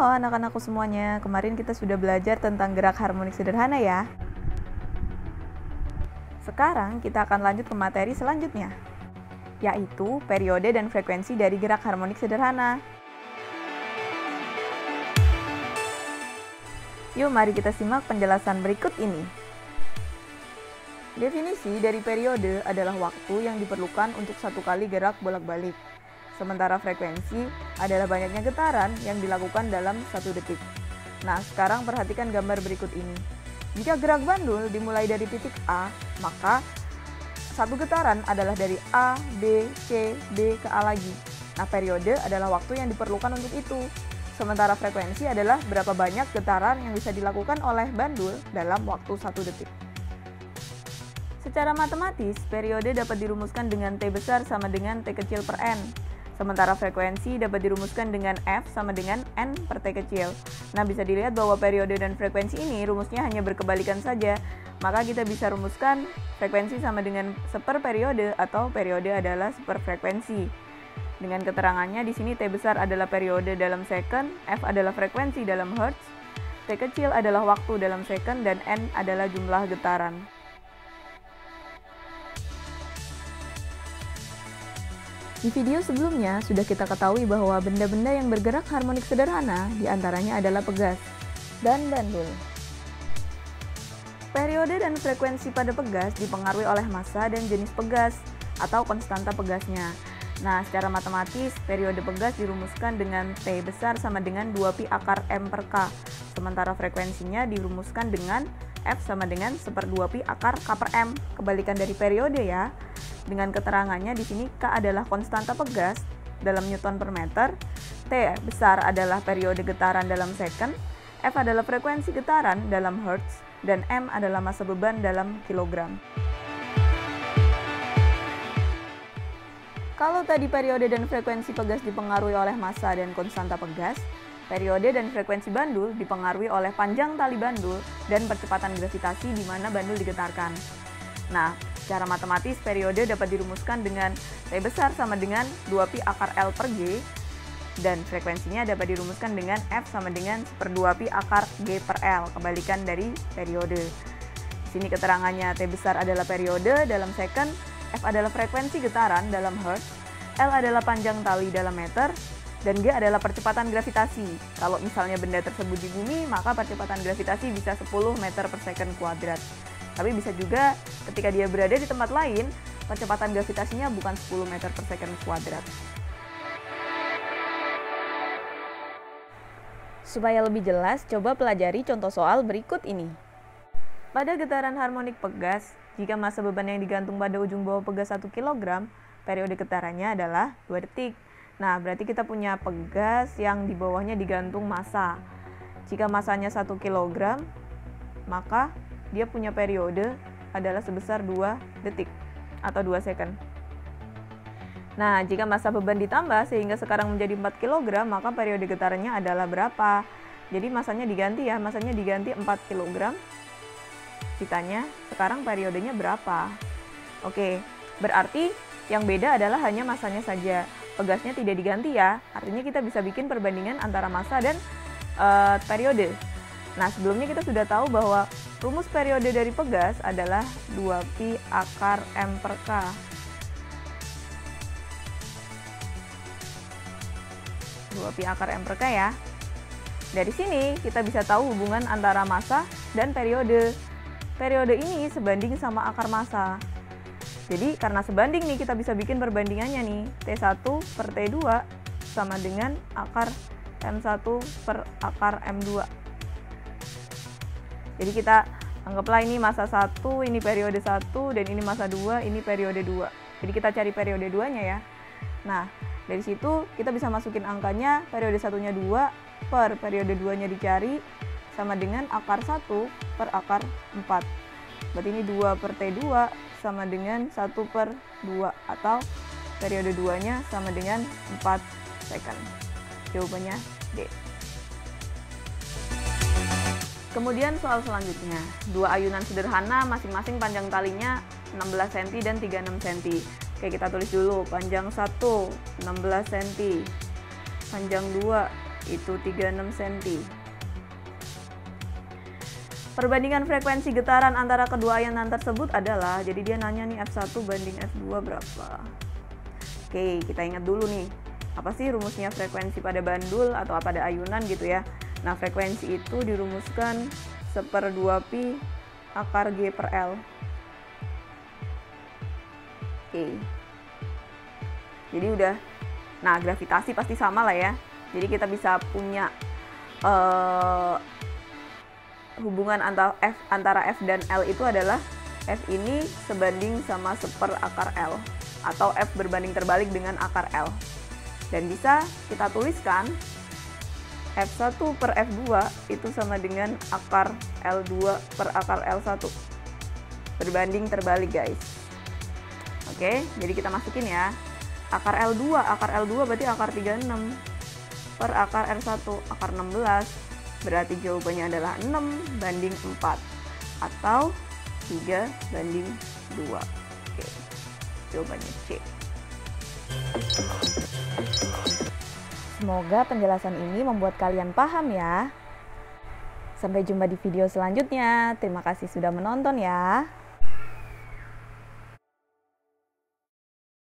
Halo anak-anakku semuanya, kemarin kita sudah belajar tentang gerak harmonik sederhana ya. Sekarang kita akan lanjut ke materi selanjutnya, yaitu periode dan frekuensi dari gerak harmonik sederhana. Yuk mari kita simak penjelasan berikut ini. Definisi dari periode adalah waktu yang diperlukan untuk satu kali gerak bolak-balik. Sementara frekuensi adalah banyaknya getaran yang dilakukan dalam 1 detik. Nah, sekarang perhatikan gambar berikut ini. Jika gerak bandul dimulai dari titik A, maka satu getaran adalah dari A, B, C, D ke A lagi. Nah, periode adalah waktu yang diperlukan untuk itu. Sementara frekuensi adalah berapa banyak getaran yang bisa dilakukan oleh bandul dalam waktu 1 detik. Secara matematis, periode dapat dirumuskan dengan T besar sama dengan T kecil per N. Sementara frekuensi dapat dirumuskan dengan F sama dengan N per T kecil. Nah, bisa dilihat bahwa periode dan frekuensi ini rumusnya hanya berkebalikan saja. Maka kita bisa rumuskan frekuensi sama dengan seper periode atau periode adalah seper frekuensi. Dengan keterangannya di sini T besar adalah periode dalam second, F adalah frekuensi dalam hertz, T kecil adalah waktu dalam second, dan N adalah jumlah getaran. Di video sebelumnya, sudah kita ketahui bahwa benda-benda yang bergerak harmonik sederhana diantaranya adalah pegas dan bandul. Periode dan frekuensi pada pegas dipengaruhi oleh massa dan jenis pegas atau konstanta pegasnya. Nah, secara matematis, periode pegas dirumuskan dengan T besar sama dengan 2pi akar M per K, sementara frekuensinya dirumuskan dengan F sama dengan seper 2pi akar K per M, kebalikan dari periode ya. Dengan keterangannya di sini K adalah konstanta pegas dalam Newton per meter, T besar adalah periode getaran dalam second, F adalah frekuensi getaran dalam hertz, dan M adalah massa beban dalam kilogram. Kalau tadi periode dan frekuensi pegas dipengaruhi oleh massa dan konstanta pegas, periode dan frekuensi bandul dipengaruhi oleh panjang tali bandul dan percepatan gravitasi di mana bandul digetarkan. Nah, secara matematis periode dapat dirumuskan dengan T besar sama dengan 2pi akar L per G, dan frekuensinya dapat dirumuskan dengan F sama dengan seper 2pi akar G per L, kebalikan dari periode. Di sini keterangannya T besar adalah periode dalam second, F adalah frekuensi getaran dalam hertz, L adalah panjang tali dalam meter, dan G adalah percepatan gravitasi. Kalau misalnya benda tersebut di bumi, maka percepatan gravitasi bisa 10 meter per second kuadrat. Tapi bisa juga ketika dia berada di tempat lain, percepatan gravitasinya bukan 10 meter per second kuadrat. Supaya lebih jelas, coba pelajari contoh soal berikut ini. Pada getaran harmonik pegas, jika massa beban yang digantung pada ujung bawah pegas 1 kg, periode getarannya adalah 2 detik. Nah, berarti kita punya pegas yang di bawahnya digantung massa. Jika massanya 1 kg, maka dia punya periode adalah sebesar 2 detik atau 2 second. Nah, jika massa beban ditambah sehingga sekarang menjadi 4 kg, maka periode getarannya adalah berapa? Jadi massanya diganti ya, massanya diganti 4 kg. Ditanya, sekarang periodenya berapa? Oke, berarti yang beda adalah hanya massanya saja. Pegasnya tidak diganti ya, artinya kita bisa bikin perbandingan antara massa dan periode. Nah, sebelumnya kita sudah tahu bahwa rumus periode dari pegas adalah 2pi akar M per K. Pi akar M per K ya. Dari sini kita bisa tahu hubungan antara massa dan periode. Periode ini sebanding sama akar massa. Jadi karena sebanding nih, kita bisa bikin perbandingannya nih. T1 per T2 sama dengan akar M1 per akar M2. Jadi kita anggaplah ini massa 1, ini periode 1, dan ini massa 2, ini periode 2. Jadi kita cari periode 2-nya ya. Nah, dari situ kita bisa masukin angkanya, periode 1-nya 2 per periode 2-nya dicari, sama dengan akar 1 per akar 4. Berarti ini 2 per T2 sama dengan 1 per 2, atau periode 2-nya sama dengan 4 second. Jawabannya D. Kemudian soal selanjutnya, dua ayunan sederhana masing-masing panjang talinya 16 cm dan 36 cm. Oke, kita tulis dulu. Panjang 1, 16 cm. Panjang 2, itu 36 cm. Perbandingan frekuensi getaran antara kedua ayunan tersebut adalah, jadi dia nanya nih F1 banding F2 berapa. Oke, kita ingat dulu nih, apa sih rumusnya frekuensi pada bandul atau pada ayunan gitu ya. Nah, frekuensi itu dirumuskan 1/2 pi akar G per L. Oke. Jadi udah, nah gravitasi pasti sama lah ya. Jadi kita bisa punya hubungan antara F dan L itu adalah F ini sebanding sama 1 akar L, atau F berbanding terbalik dengan akar L. Dan bisa kita tuliskan F1 per F2 itu sama dengan akar L2 per akar L1. Berbanding terbalik guys. Oke, jadi kita masukin ya. Akar L2 berarti akar 36 per akar R1, akar 16. Berarti jawabannya adalah 6 banding 4 atau 3 banding 2. Oke, jawabannya C. Semoga penjelasan ini membuat kalian paham ya. Sampai jumpa di video selanjutnya. Terima kasih sudah menonton ya.